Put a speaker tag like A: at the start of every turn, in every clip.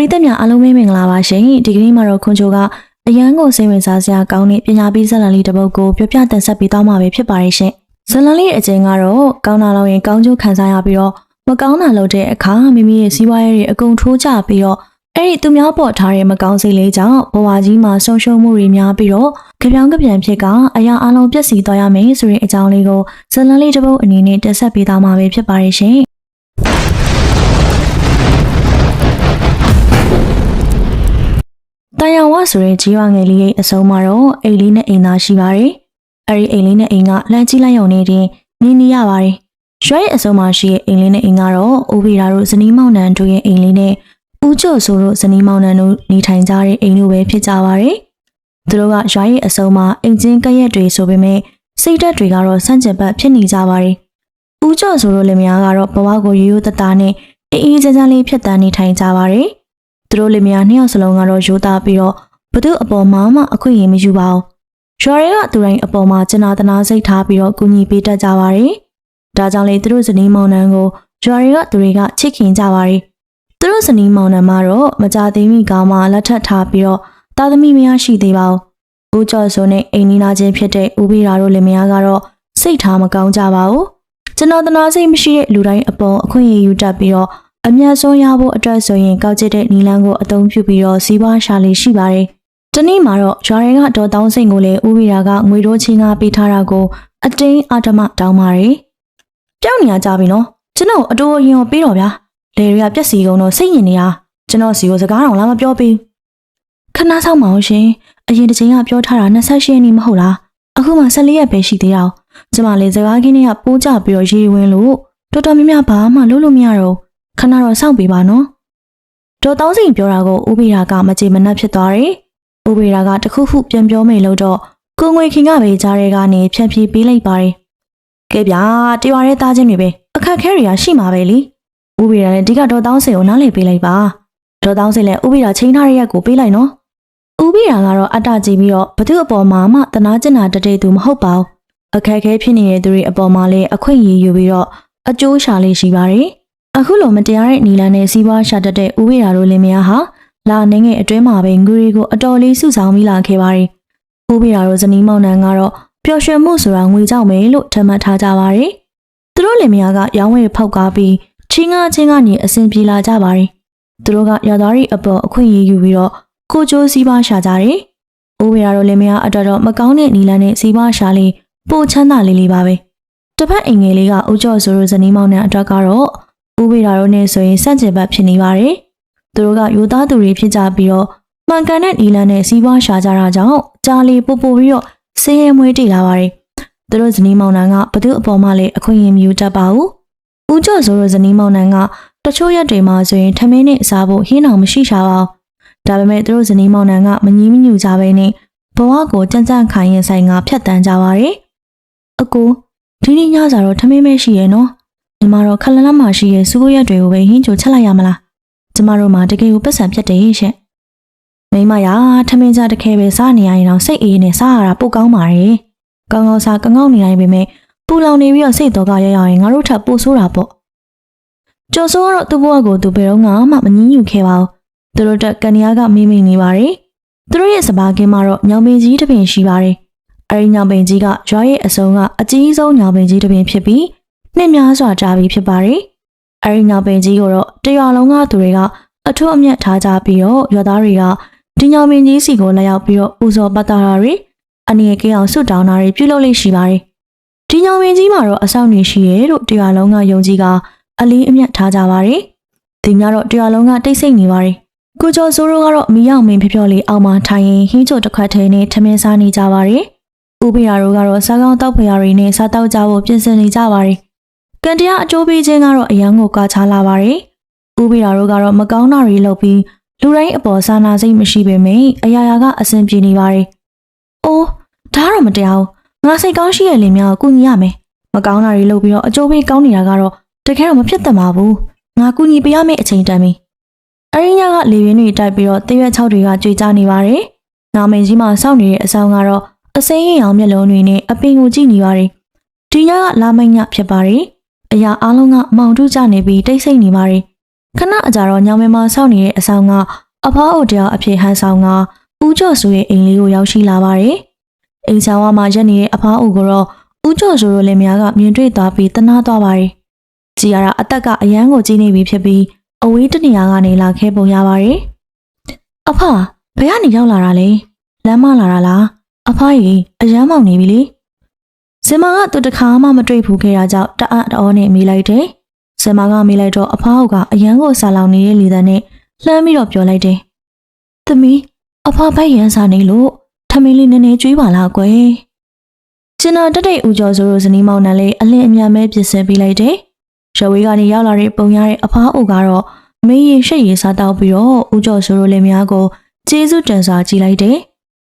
A: ပရိသတ်များအားလုံးပဲမင်္ဂလာပါရှင်ဒီကနေ့မှာတော့ခွန်ချိုကအရန်ကိုစိတ်ဝင်စားစရာကောင်းတဲ့ပညာပေးဇာတ်လမ်းလေးတစ်ပုဒ်ကိုပြောပြတင်ဆက်ပေးသွားမှာပဲဖြစ်ပါရဲ့ရှင်ဇာတ်လမ်းလေးအကျဉ်းကတော့ကောင်းတာလို့ရင်ကောင်းကျိုးခံစားရပြီးတော့မကောင်းတာလုပ်တဲ့အခါမိမိရဲ့စီးပွားရေးတွေအကုန်ထိုးကျပြီးတော့အဲ့ဒီသူများပေါ်ထားတဲ့မကောင်းစိတ်လေးကြောင့်ဘဝကြီးမှာဆုံးရှုံးမှုတွေများပြီးတော့ကြပြောင်းကြပြန်ဖြစ်ကအရာအလုံးပျက်စီးသွားရမယ်ဆိုတဲ့အကြောင်းလေးကိုဇာတ်လမ်းလေးတစ်ပုဒ်အနေနဲ့တင်ဆက်ပေးသွားမှာပဲဖြစ်ပါရဲ့ရှင်တန်ရောင်ဝဆိုတဲ့ကြီးဝငယ်လေးရဲ့အဆုံးမှာတော့အိမ်လေးနဲ့အိမ်သားရှိပါတယ်။အဲဒီအိမ်လေးနဲ့အိမ်ကလမ်းကြီးလိုက်ရုံနဲ့တင်နေရပါတယ်။ရွှဲရဲ့အဆုံးမှာရှိတဲ့အိမ်လေးနဲ့အိမ်ကတော့ဦးဗီရာတို့ဇနီးမောင်နှံတို့ရဲ့အိမ်လေးနဲ့ဦးကျော်ဆိုတို့ဇနီးမောင်နှံတို့နေထိုင်ကြတဲ့အိမ်တို့ပဲဖြစ်ကြပါတယ်။သူတို့ကရွှဲရဲ့အဆုံးမှာအိမ်ချင်းကရက်တွေဆိုပေမဲ့စိတ်ဓာတ်တွေကတော့ဆန့်ကျင်ဘက်ဖြစ်နေကြပါတယ်။ဦးကျော်ဆိုတို့လည်းများကတော့ဘဝကိုရိုးရိုးသားသားနဲ့အေးချမ်းချမ်းလေးဖြစ်တန်းနေထိုင်ကြပါတယ်။သူတို့လင်မယားနှစ်ယောက်စလုံးကတော့ရိုးသားပြီးတော့ဘသူအပေါ်မှာမှအခွင့်အရေးမယူပါဘူး။ရွာတွေကသူတိုင်းအပေါ်မှာကျနာတနာစိတ်ထားပြီးတော့ကူညီပေးတတ်ကြပါတယ်။ဒါကြောင့်လေသူတို့ဇနီးမောင်နှံကိုရွာတွေကသူတွေကချစ်ခင်ကြပါတယ်။သူတို့ဇနီးမောင်နှံကတော့မကြသေးမီကမှလက်ထပ်ထားပြီးတော့သားသမီးမယားရှိသေးပါဘူး။ဦးကျော်စိုးနဲ့အိမ်နီးနားချင်းဖြစ်တဲ့ဦးဗီရာတို့လင်မယားကတော့စိတ်ထားမကောင်းကြပါဘူး။ကျနာတနာစိတ်မရှိတဲ့လူတိုင်းအပေါ်အခွင့်အရေးယူတတ်ပြီးတော့အမြတ်ဆုံးရဖို့အတွက်ဆိုရင်ကောက်ကျစ်တဲ့နီလန်းကိုအသုံးပြုပြီးတော့စီးပွားရှာလေးရှိပါတယ်။ဒီနေ့မှာတော့ရွာတွေကဒေါ်တောင်းစိန်ကိုလည်းဦးဗီရာကငွေတိုးချင်းကားပေးထားတာကိုအတင်းအဓမ္မတောင်းပါတယ်။ပြောင်းနေရကြပြီနော်။ကျွန်တော်အတိုးအရင်ကိုပေးတော့ဗျာ။လေတွေကပြက်စီကုန်တော့စိတ်ညစ်နေတာ။ကျွန်တော်စီကိုစကားတော်လာမပြောပေး။ခဏဆောင်မအောင်ရှင်။အရင်တစ်ချိန်ကပြောထားတာ28ရက်နေမဟုတ်လား။အခုမှ14ရက်ပဲရှိသေးတာ။ကျမလေးစကားကင်းတွေကပိုးကြပြီးတော့ရေဝင်လို့တော်တော်များများဘာမှလုပ်လို့မရတော့ခဏတော့စောင့်ပေးပါနော်ဒေါ်တောင်းစိန်ပြောတာကိုဦးဗီရာကမကြေမနက်ဖြစ်သွားတယ်ဦးဗီရာကတခုခုပြန်ပြောမိလို့တော့ကိုငွေခင်ကပဲကြားရဲကနေဖြန့်ဖြေးပေးလိုက်ပါတယ်ကဲဗျာတရွာရဲသားချင်းတွေပဲအခက်ခဲတွေကရှိမှာပဲလေဦးဗီရာလည်းဒီကဒေါ်တောင်းစိန်ကိုနားလည်ပေးလိုက်ပါဒေါ်တောင်းစိန်လည်းဦးဗီရာချိန်ထားတဲ့ရက်ကိုပေးလိုက်နော်ဦးဗီရာကတော့အတ္တကြည့်ပြီးတော့ဘသူအပေါ်မှာမှတနာကျင်တာတတဲ့သူမဟုတ်ပါဘူးအခက်ခဲဖြစ်နေတဲ့သူတွေအပေါ်မှာလည်းအခွင့်အရေးယူပြီးတော့အကျိုးရှာလေးရှိပါတယ်အခုလိုမတရားတဲ့နီလန်နဲ့စီးပွားရှာတတ်တဲ့ဦးဝေရာတို့လင်မယားဟာလာနေငယ်အတွင်းမှာပဲငွေတွေကိုအတော်လေးစုဆောင်ပြီးလာခဲ့ပါတယ်။ဦးဝေရာတို့ဇနီးမောင်နှံကတော့ပျော်ရွှင်မှုဆိုတာငွေကြောင့်ပဲလို့ထင်မှတ်ထားကြပါတယ်။သူတို့လင်မယားကရောင်းဝယ်ဖောက်ကားပြီးချင်းကနေအဆင်ပြေလာကြပါတယ်။သူတို့ကရွာသားတွေအပေါ်အခွင့်အရေးယူပြီးတော့ကိုကျိုးစီးပွားရှာကြတယ်။ဦးဝေရာတို့လင်မယားအတော်တော့မကောင်းတဲ့နီလန်နဲ့စီးပွားရှာလေးပိုချမ်းသာလေးပါပဲ။တစ်ဖက်အိမ်ငယ်လေးကဦးကျော်စိုးတို့ဇနီးမောင်နှံအတွက်ကတော့ဦးဗီရာတို့နဲ့ဆိုရင်စန့်ကျင်ဘက်ဖြစ်နေပါတယ်။သူတို့ကယူသားသူတွေဖြစ်ကြပြီးတော့မှန်ကန်တဲ့နီလန်နဲ့စီးပွားရှာကြတာကြောင့်ကြားလီပို့ပြီးတော့ဆင်းရဲမွေးတည်လာပါတယ်။သူတို့ဇနီးမောင်နှံကဘသူအပေါ်မှလည်းအခွင့်အရေးမယူတတ်ပါဘူး။ဦးကျော်စိုးတို့ဇနီးမောင်နှံကတချို့ရက်တွေမှာဆိုရင်ထမင်းနဲ့စားဖို့ဟင်းအောင်မရှိရှာပါဘူး။ဒါပေမဲ့သူတို့ဇနီးမောင်နှံကမငြင်းမညူကြဘဲနဲ့ဘဝကိုကြမ်းကြမ်းခိုင်ရင်ဆိုင်ကဖြတ်တန်းကြပါတယ်။အကိုဒီနေ့ညစာတော့ထမင်းမရှိရဲ့နော်။ကျမတို့ခလလမှာရှိရဲ့စူးကိုရက်တွေကိုပဲဟင်းချိုချက်လိုက်ရမလားကျမတို့မှာတကယ်ကိုပတ်စံဖြစ်တယ်ရှင့်မိမရာထမင်းကြတခဲပဲစားနေရရင်တော့စိတ်အေးနဲ့စားရတာပိုကောင်းပါတယ်ကောင်းကောင်းစားကောင်းကောင်းနေနိုင်ပေမဲ့ပူလောင်နေပြီးတော့စိတ်တော့ကရရရင်ငါတို့ထပ်ပိုဆိုးတာပေါ့ကျော်စိုးကတော့သူ့ဘဝကိုသူဘယ်တော့မှမငြင်းညူခဲ့ပါဘူးသူတို့တက်ကန်နီယာကမေးမိနေပါတယ်သူတို့ရဲ့စပါးကင်းမှာတော့ညောင်ပင်ကြီးတစ်ပင်ရှိပါတယ်အဲဒီညောင်ပင်ကြီးကရွာရဲ့အစုံကအကြီးဆုံးညောင်ပင်ကြီးတစ်ပင်ဖြစ်ပြီးနှစ်များစွာကြာပြီဖြစ်ပါတယ်။အဲဒီညောင်ပင်ကြီးကိုတော့တရွာလုံးကသူတွေကအထွတ်အမြတ်ထားကြပြီးတော့ရွာသားတွေကဒီညောင်ပင်ကြီးစီကိုလက်ရောက်ပြီးတော့ပူဇော်ပတ်တာတွေအနေနဲ့ကင်းအောင်ဆွတ်တောင်းတာတွေပြုလုပ်လိမ့်ရှိပါတယ်။ဒီညောင်ပင်ကြီးမှာတော့အဆောင်နေရှိရဲလို့တရွာလုံးကယုံကြည်ကအလေးအမြတ်ထားကြပါတယ်။ဒီညတော့တရွာလုံးကတိတ်ဆိတ်နေပါတယ်။ကိုကျော်စိုးတို့ကတော့မီးရောင်မင်းဖျော်လေးအောက်မှာထိုင်ရင်ဟင်းချိုတစ်ခွက်ထဲနဲ့ထမင်းစားနေကြပါတယ်။ဦးဖေရတို့ကတော့စားကောင်းတောက်ဖေရတွေနဲ့စားတောက်ကြဖို့ပြင်ဆင်နေကြပါတယ်။ကန်တရားအကျိုးပေးခြင်းကတော့အရန်ကိုကာချလာပါတယ်။ဦးဗီရာတို့ကတော့မကောင်းတာတွေလုပ်ပြီးလူတိုင်းအပေါ်စာနာစိတ်မရှိပေမဲ့အရာရာကအဆင်ပြေနေပါတယ်။အိုးဒါတော့မတရားဘူး။ငါစိတ်ကောင်းရှိရလင်များကိုကူညီရမယ်။မကောင်းတာတွေလုပ်ပြီးတော့အကျိုးပေးကောင်းနေတာကတော့တကယ်တော့မဖြစ်သင့်ပါဘူး။ငါကူညီပေးရမယ့်အချိန်တန်ပြီ။အရင်းညကလေပြင်းတွေတိုက်ပြီးတော့တရွက်6တွေကကြွေကြနေပါတယ်။နာမည်ကြီးမှစောင့်နေတဲ့အဆောင်ကတော့အစိမ်းရင်အောင်မျက်လုံးတွေနဲ့အပင်ကိုကြည့်နေပါတယ်။ဒီညကလာမညဖြစ်ပါတယ်။အရာအားလုံးကမောင်တူးကြနေပြီးတိတ်ဆိတ်နေပါတယ် ခဏအကြာတော့ညောင်မင်းမဆောက်နေတဲ့အဆောင်ကအဖွားအိုတယောက်အဖြစ်ဟန်ဆောင်ကဦးကျော်စိုးရဲ့အိမ်လေးကိုရောက်ရှိလာပါတယ်။အိမ်ဆောင်ဝမှာရက်နေတဲ့အဖွားအိုကိုတော့ဦးကျော်စိုးတို့လင်မယားကမြင်တွေ့သွားပြီးတနာသွားပါတယ်။ကြည်ရတာအသက်ကအရန်ကိုကြီးနေပြီဖြစ်ပြီးအဝေးတနေရာကနေလာခဲ့ပုံရပါတယ်။အဖဘယ်ကနေရောက်လာတာလဲ။လမ်းမလာတာလား။အဖကြီးအရန်မောင်နေပြီလေ။စင်မကသူတခါမှမတွေ့ဘူးခဲ့တာကြောင့်တအံ့တော်နဲ့မေးလိုက်တယ်။စင်မကမေးလိုက်တော့အဖကအရန်ကိုဆာလောင်နေတဲ့လေသံနဲ့လှမ်းပြီးတော့ပြောလိုက်တယ်။သမီးအဖဖိုက်ရန်စားနေလို့ထမင်းလေးနည်းနည်းကျွေးပါလားကွယ်။ကျင်နာတက်တဲ့ဦးကျော်စိုးတို့ဇနီးမောင်နှံလေးအလင်းအမြန်ပဲပြင်ဆင်ပေးလိုက်တယ်။ရွှေဝေးကနေရောက်လာတဲ့ပုံရတဲ့အဖအိုကတော့မေးရရှိတ်ရစားတောက်ပြီးတော့ဦးကျော်စိုးတို့လင်မယားကိုကျေးဇူးတင်စွာကြည်လိုက်တယ်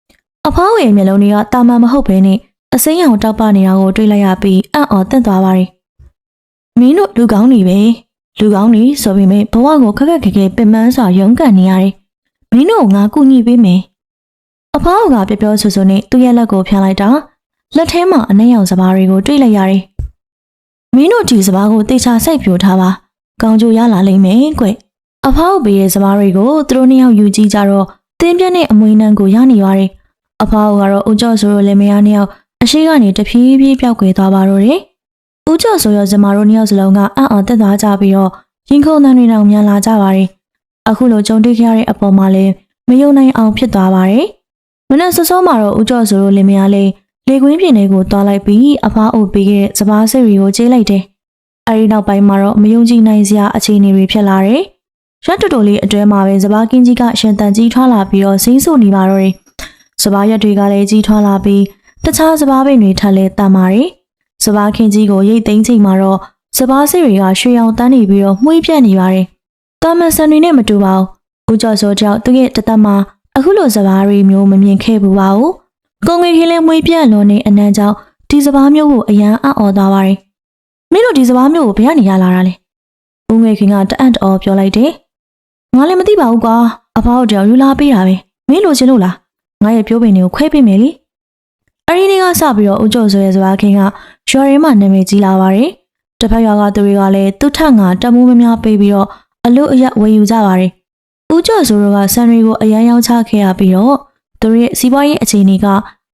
A: ။အဖရဲ့မျက်လုံးတွေကတာမန်မဟုတ်ဘဲနဲ့အစိမ်းရောင်တောက်ပနေတာကိုတွေ့လိုက်ရပြီးအံ့ဩသင့်သွားပါတယ်။မင်းတို့လူကောင်းနေပဲလူကောင်းနေဆိုပေမဲ့ဘဝကိုခက်ခက်ခဲခဲပင်ပန်းစွာရုန်းကန်နေရတယ်။မင်းတို့ငါကူညီပေးမယ်။အဖကပြောပြောဆိုဆိုနဲ့သူ့ရဲ့လက်ကိုဖျက်လိုက်တာလက်ထဲမှာအနှဲ့ရောင်စပါးတွေကိုတွေ့လိုက်ရတယ်။မင်းတို့ဒီစပါးကိုတေချာစိုက်ပြိုထားပါ။ကောင်းကျိုးရလာလိမ့်မယ်ကွ။အဖအပေးရဲ့စပါးတွေကိုသူတို့နှစ်ယောက်ယူကြည့်ကြတော့တင်းပြက်နဲ့အမွေနှံကိုရနေပါတယ်။အဖကတော့ဦးကျော်စိုးတို့လင်မယားနှစ်ယောက်အရှိကနေတဖြည်းဖြည်းပြောက်ကွယ်သွားပါတော့တယ်။ဦးကျော်စိုးရောဇမာတို့နှစ်ယောက်စလုံးကအံ့ဩသက်သာကြပြီးတော့ရင်ခုန်သံတွေတောင်မြန်လာကြပါတယ်။အခုလိုကြုံတွေ့ခဲ့ရတဲ့အပေါ်မှာလည်းမယုံနိုင်အောင်ဖြစ်သွားပါတယ်။မနက်စောစောမှာတော့ဦးကျော်စိုးတို့လင်မယားလေးလေကွင်းပြင်လေးကိုတွားလိုက်ပြီးအဖအုပ်ပေးခဲ့တဲ့စပါးစစ်တွေကိုကျေးလိုက်တယ်။အဲဒီနောက်ပိုင်းမှာတော့မယုံကြည်နိုင်စရာအခြေအနေတွေဖြစ်လာတယ်။ရက်တူတူလေးအတွဲမှာပဲစပါးကင်းကြီးကရှင်တန်ကြီးထွားလာပြီးတော့စိမ့်ဆူနေပါတော့တယ်။စပါးရက်တွေကလည်းကြီးထွားလာပြီးတခြားစပါးပင်တွေထပ်လဲတန်ပါတယ်။စပါးခင်းကြီးကိုရိတ်သိမ်းချိန်မှာတော့စပါးစစ်တွေကရွှေရောင်တန်းနေပြီးတော့မှုှေးပြတ်နေပါတယ်။တာမန်ဆန်တွေနဲ့မတူပါဘူး။ဦးကျော်စိုးကြောင့်သူ့ရဲ့တသက်မှာအခုလိုစပါးတွေမျိုးမမြင်ခဲ့ဘူးပါဘူး။ကိုငွေခင်းလဲမှုှေးပြတ်လွန်နေအနံကြောင့်ဒီစပါးမျိုးကိုအရန်အံ့ဩသွားပါတယ်။မင်းတို့ဒီစပါးမျိုးကိုဘယ်ကနေရလာတာလဲ။ဦးငွေခင်းကတအံ့တော်ပြောလိုက်တယ်။ငါလည်းမသိပါဘူးကွာ။အဖေတို့တယောက်ယူလာပေးတာပဲ။မင်းလိုချင်လို့လား။ငါရဲ့ပြိုးပင်တွေကိုခွဲပေးမယ်လေ။အဲဒီနေ့ကစပြီးတော့ဦးကျော်စိုးရဲ့စပါးခင်းကရွာရင်းမှာနာမည်ကြီးလာပါတယ်။တစ်ဖက်ရွာကသူတွေကလည်းသူ့ထက်ငါတမိုးမများပေးပြီးတော့အလို့အရဝယ်ယူကြပါတယ်။ဦးကျော်စိုးတို့ကဆန်တွေကိုအရန်ရောင်းချခဲ့ရပြီးတော့သူတို့ရဲ့စီးပွားရေးအခြေအနေက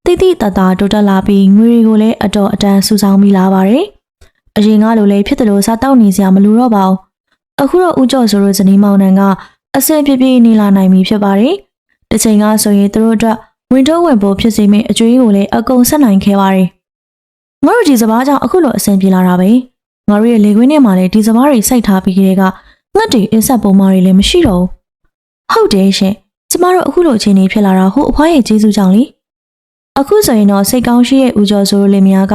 A: တိတိတတ်တာတိုးတက်လာပြီးငွေတွေကိုလည်းအတော်အတန်စုဆောင်းမိလာပါတယ်။အရင်ကလိုလည်းဖြစ်တယ်လို့စားတောက်နေစရာမလိုတော့ပါဘူး။အခုတော့ဦးကျော်စိုးတို့ဇနီးမောင်နှံကအဆင်ပြေပြေနေလာနိုင်ပြီဖြစ်ပါတယ်။တစ်ချိန်ကဆိုရင်သူတို့အတွက်ဝင်တော့ဝင်ဖို့ဖြစ်စေမယ့်အကျွေးကိုလည်းအကုန်ဆက်နိုင်ခဲ့ပါတယ်။ငါတို့ဒီစပားကြောင့်အခုလိုအဆင်ပြေလာတာပဲ။ငါတို့ရဲ့လေကွင်းထဲမှာလည်းဒီစပားတွေစိုက်ထားပြီးတဲ့ကငှက်တွေအင်းဆက်ပုံမားတွေလည်းမရှိတော့ဘူး။ဟုတ်တယ်ရှင်။ကျမတို့အခုလိုအခြေအနေဖြစ်လာတာဟိုအဖွားရဲ့ကျေးဇူးကြောင့်လေ။အခုဆိုရင်တော့စိတ်ကောင်းရှိရဲ့ဦးကျော်စိုးတို့လင်မယားက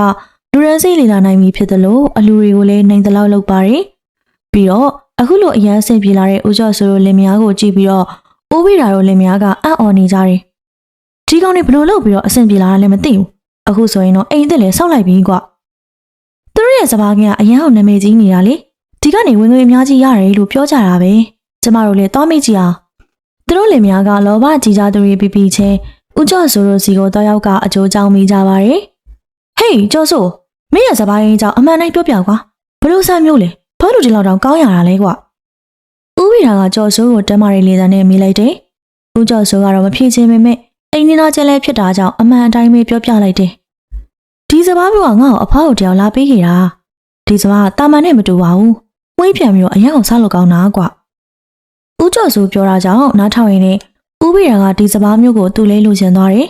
A: လူရန်စိတ်လေလာနိုင်ပြီဖြစ်သလိုအလူတွေကိုလည်းနိုင်သလောက်လုပ်ပါတယ်။ပြီးတော့အခုလိုအရန်ဆင်ပြေလာတဲ့ဦးကျော်စိုးတို့လင်မယားကိုကြည့်ပြီးတော့အိုးဝိတာတို့လင်မယားကအံ့ဩနေကြတယ်။ဒီကောင်တွေဘလို့လုပ်ပြီးတော့အဆင်ပြေလာတာလည်းမသိဘူး။အခုဆိုရင်တော့အိမ်အစ်လည်းဆောက်လိုက်ပြီကွာ။သူတို့ရဲ့စပားကကအရန်အောင်နာမည်ကြီးနေတာလေ။ဒီကနေဝင်ငွေအများကြီးရတယ်လို့ပြောကြတာပဲ။ကျမတို့လည်းသွားမိကြည့်အောင်။သူတို့လင်မယားကလောဘကြီးကြသူတွေပြပြချင်းဦးကျော်စိုးတို့စီကိုတောက်ရောက်ကအကျိုးကြောင့်မိကြပါတယ်။ဟေးကျော်စိုးမင်းရဲ့စပားရင်းကြောင့်အမှန်တိုင်းပြောပြကွာ။ဘလို့ဆမ်းမျိုးလဲ။ဘာလို့ဒီလောက်တောင်ကောင်းရတာလဲကွာ။ဦးဝိရာကကျော်စိုးကိုတမ်းမာရီလေးတန်းနဲ့မိလိုက်တယ်။ဦးကျော်စိုးကတော့မဖြေချင်းပေမဲ့အိမ်နီးနားကျလဲဖြစ်တာကြောင့်အမှန်အတိုင်းပဲပြောပြလိုက်တယ်။ဒီစပားမျိုးကငါ့ကိုအဖောက်တယောက်လာပေးခဲ့တာ။ဒီစပားကတာမန်နဲ့မတူပါဘူး။ဝိပြန်ပြီးတော့အရင်အောင်စားလို့ကောင်းတာကွာ။ဦးကျော်စိုးပြောတာကြောင့်နားထောင်ရင်းနဲ့ဦးဝိရာကဒီစပားမျိုးကိုသူ့လေးလိုချင်သွားတယ်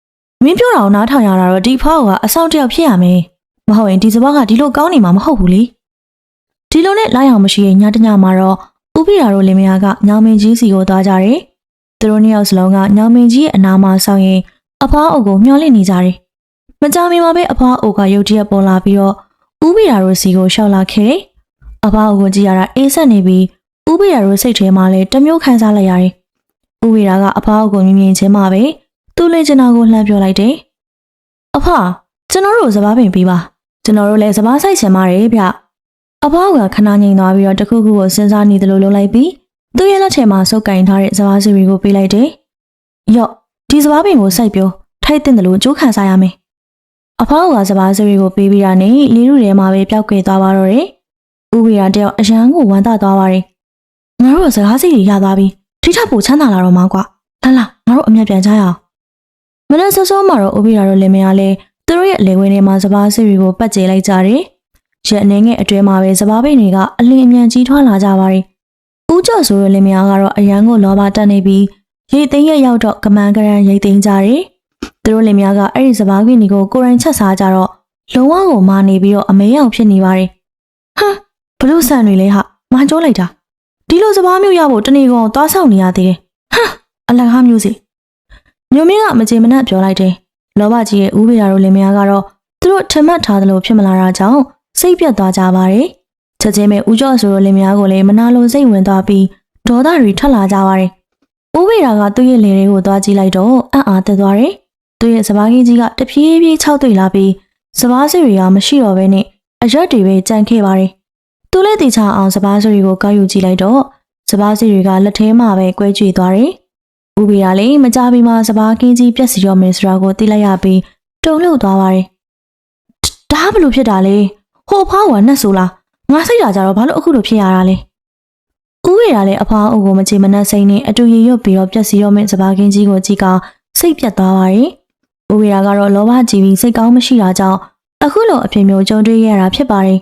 A: ။မင်းပြောတာကိုနားထောင်ရတာတော့ဒီဖောက်ကအဆောင်တယောက်ဖြစ်ရမယ်။မဟုတ်ရင်ဒီစပားကဒီလိုကောင်းနေမှာမဟုတ်ဘူးလေ။ဒီလိုနဲ့လိုက်အောင်မရှိရင်ညတညမှာတော့ဦးဝိရာတို့လင်မယားကညောင်မင်းကြီးစီကိုသွားကြတယ်။သူတို့နှစ်ယောက်စလုံးကညောင်မင်းကြီးရဲ့အနာမှာဆောင်းရင်အဖွားအုပ်ကိုမျှော်လင့်နေကြတယ်။မကြာမီမှာပဲအဖွားအုပ်ကရုတ်တရက်ပေါ်လာပြီးတော့ဦးဝိရာတို့စီကိုရှောက်လာခဲ့တယ်။အဖွားအုပ်ကိုကြည့်ရတာအေးဆက်နေပြီးဦးဝိရာတို့စိတ်ထဲမှာလည်းတမျိုးခံစားလိုက်ရတယ်။ဦးဝိရာကအဖွားအုပ်ကိုမြင်မြင်ချင်းမှပဲသူ့လေးချင်တာကိုလှမ်းပြောလိုက်တယ်။အဖွားကျွန်တော်တို့စပားပင်ပေးပါ။ကျွန်တော်တို့လည်းစပားဆိုင်ချင်ပါတယ်ဗျ။အဖွားကခဏငြိမ်သွားပြီးတော့တခုခုကိုစဉ်းစားနေတယ်လို့လုပ်လိုက်ပြီးသူ့ရဲ့လက်ထဲမှာစုပ်ကင်ထားတဲ့စပားစီတွေကိုပေးလိုက်တယ်။ယော့ဒီစပားပင်ကိုစိုက်ပြောထိုက်တဲ့တယ်လို့ကြိုးခံစားရမယ်။အဖွားကစပားစီတွေကိုပေးပြီးတာနဲ့လီရုထဲမှာပဲပျောက်ကွယ်သွားပါတော့တယ်။ဦးဝိရာတယောက်အရန်ကိုဝမ်းသာသွားပါတယ် ငါတို့ကစကားစီတွေရသွားပြီထိထပိုချမ်းသာလာတော့မှာကွာလာလာငါတို့အမြတ်ပြန်ကြရအောင်မနက်စောစောမှာတော့ဦးဗီရာတို့လင်မယားလေးသူတို့ရဲ့လေဝင်ထဲမှာစပါးစီတွေကိုပတ်ကျဲလိုက်ကြတယ်ရက်အနေငယ်အတွဲမှာပဲစပါးပိန်တွေကအလင်းအမြန်ကြီးထွားလာကြပါတယ်ဦးကျော်ဆိုတဲ့လင်မယားကတော့အရန်ကိုလောဘတက်နေပြီးရိတ်သိမ်းရရောက်တော့ကမန်ကရန်ရိတ်သိမ်းကြတယ်သူတို့လင်မယားကအဲ့ဒီစပါးပိန်တွေကိုကိုယ်တိုင်ချက်စားကြတော့လုံးဝကိုမာနေပြီးတော့အမဲရောင်ဖြစ်နေပါတယ်ဟမ်ဘလို့ဆန်တွေလဲဟာမာကျိုးလိုက်တာဒီလိုစပါးမျိုးရဖို့တနေ့ကောင်သွားဆောင်နေရသေးတယ်ဟမ်အလကားမျိုးစီညိုမင်းကမကြေမနက်ပြောလိုက်တယ်လောဘကြီးရဲ့ဦးဗီရာတို့လင်မယားကတော့သူတို့ထမတ်ထားသလိုဖြစ်မလာတာကြောင့်စိတ်ပြတ်သွားကြပါတယ်ချက်ချင်းပဲဦးကျော်ဆိုတို့လင်မယားကိုလည်းမနာလိုစိတ်ဝင်သွားပြီးဒေါသတွေထွက်လာကြပါတယ်ဦးဗီရာကသူ့ရဲ့လင်တွေကိုသွားကြည့်လိုက်တော့အံ့အားသင့်သွားတယ်သူရဲ့စပါးကင်းကြီးကတဖြည်းဖြည်းခြောက်သွေ့လာပြီးစပါးစီတွေကမရှိတော့ဘဲနဲ့အရက်တွေပဲကြံခဲ့ပါတယ်သူလည်းတေချာအောင်စပါးစီတွေကိုကောက်ယူကြည့်လိုက်တော့စပါးစီတွေကလက်ထဲမှာပဲကွဲကြွေသွားတယ်ဦးဗီရာလည်းမကြမီမှာစပါးကင်းကြီးပြက်စီရောမယ်ဆိုတာကိုသိလိုက်ရပြီးတုန်လှုပ်သွားပါတယ်ဒါဘလို့ဖြစ်တာလဲဟိုအဖွားကနှက်ဆိုလားငါစိတ်ဓာတ်ကြတော့ဘာလို့အခုလိုဖြစ်ရတာလဲဦးရလည်းအဖွားအုပ်ကိုမချေမနှက်စိမ့်နဲ့အတူရရွတ်ပြီးတော့ပြက်စီရောမယ့်စပါးကင်းကြီးကိုကြည့်ကစိတ်ပြတ်သွားပါတယ်ဦးရကတော့လောဘကြီးပြီးစိတ်ကောင်းမရှိတာကြောင့်အခုလိုအဖြစ်မျိုးကြုံတွေ့ရတာဖြစ်ပါတယ်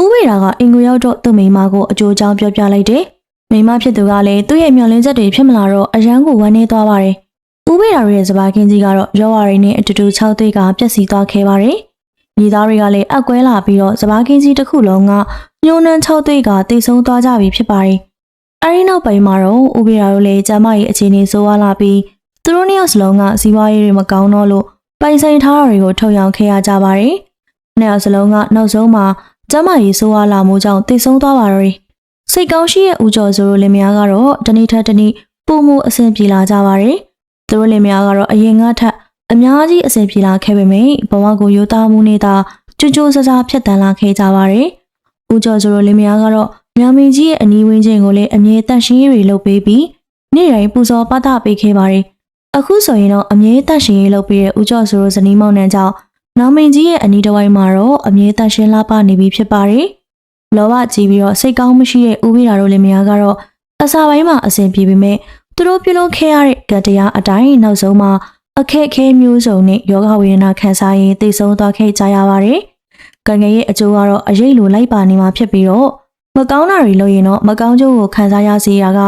A: ဦးရကအင်ကိုရောက်တော့သူ့မိန်းမကိုအကျိုးကြောင်းပြောပြလိုက်တယ်မိန်းမဖြစ်သူကလည်းသူ့ရဲ့မျှော်လင့်ချက်တွေဖြစ်မလာတော့အရန်ကိုဝမ်းနည်းသွားပါတယ်ဦးရရဲ့စပါးကင်းကြီးကတော့ရောဝါရီနဲ့အတူတူ၆သွေးကပြက်စီသွားခဲ့ပါတယ်ညီသားတွေကလည်းအကွဲလာပြီးတော့စပါးကင်းကြီးတစ်ခုလုံးကညှိုးနှမ်း၆သွေးကတိတ်ဆုံးသွားကြပြီဖြစ်ပါတယ်။အဲဒီနောက်ပိုင်းမှာတော့ဦးဗီရာတို့လည်းကျမရဲ့အခြေအနေဆိုးဝါးလာပြီးသူတို့နှစ်ယောက်စလုံးကစီးပွားရေးတွေမကောင်းတော့လို့ပိုင်ဆိုင်ထားတာတွေကိုထုတ်ရောင်းခဲ့ရကြပါတယ်။နှစ်ယောက်စလုံးကနောက်ဆုံးမှာကျမရဲ့ဆိုးဝါးလာမှုကြောင့်တိတ်ဆုံးသွားပါတော့တယ်။စိတ်ကောင်းရှိရဲ့ဦးကျော်ဆိုတို့လင်မယားကတော့တနေ့ထက်တနေ့ပုံမှုအဆင်ပြေလာကြပါတယ်။သူတို့လင်မယားကတော့အရင်ကထက်အများကြီးအဆင်ပြေလာခဲ့ပေမယ့်ဘဝကိုရိုးသားမှုနဲ့သာကြိုးကြိုးစားစားဖြတ်တန်းလာခဲ့ကြပါတယ်။ဦးကျော်ဆိုတို့လင်မယားကတော့မြောင်မင်းကြီးရဲ့အနီးဝန်းကျင်ကိုလည်းအမြဲတန့်ရှင်းရေးတွေလုပ်ပေးပြီးနေ့တိုင်းပူဇော်ပသပေးခဲ့ပါတယ်။အခုဆိုရင်တော့အမြဲတန့်ရှင်းရေးလုပ်ပေးတဲ့ဦးကျော်ဆိုတို့ဇနီးမောင်နှံကြောင့်နောင်မင်းကြီးရဲ့အနီးတစ်ဝိုက်မှာတော့အမြဲတန့်ရှင်းလာပနေပြီဖြစ်ပါတယ်။လောဘကြီးပြီးတော့စိတ်ကောင်းမရှိတဲ့ဦးဗီရာတို့လင်မယားကတော့အစာပိုင်းမှာအဆင်ပြေပေမဲ့သူတို့ပြုလုပ်ခဲ့ရတဲ့ကတရားအတိုင်းနောက်ဆုံးမှာအခက်အခဲမျိုးစုံနဲ့ယောဂဝေဒနာခံစားရင်သိဆုံးသွားခဲ့ကြရပါတယ်။ကံငယ်ရဲ့အကျိုးကတော့အရေးလိုလိုက်ပါနေမှာဖြစ်ပြီးတော့မကောင်းတာတွေလုပ်ရင်တော့မကောင်းကျိုးကိုခံစားရစေတာက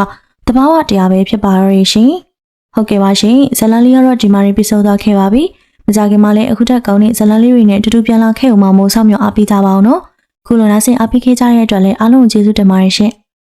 A: တဘာဝတရားပဲဖြစ်ပါတော့ရဲ့ရှင်။ဟုတ်ကဲ့ပါရှင်။ဇလန်လေးကတော့ဒီမှာပြည့်စုံသွားခဲ့ပါပြီ။မကြခင်မှာလည်းအခုထက်ကောင်းတဲ့ဇလန်လေးတွေနဲ့အတူတူပြန်လာခဲ့အောင်မမို့ဆောင်မြောက်အားပေးကြပါအောင်နော်။ခုလိုလားဆင်အားပေးခဲ့ကြတဲ့အတွက်လည်းအားလုံးကျေးဇူးတင်ပါတယ်ရှင်။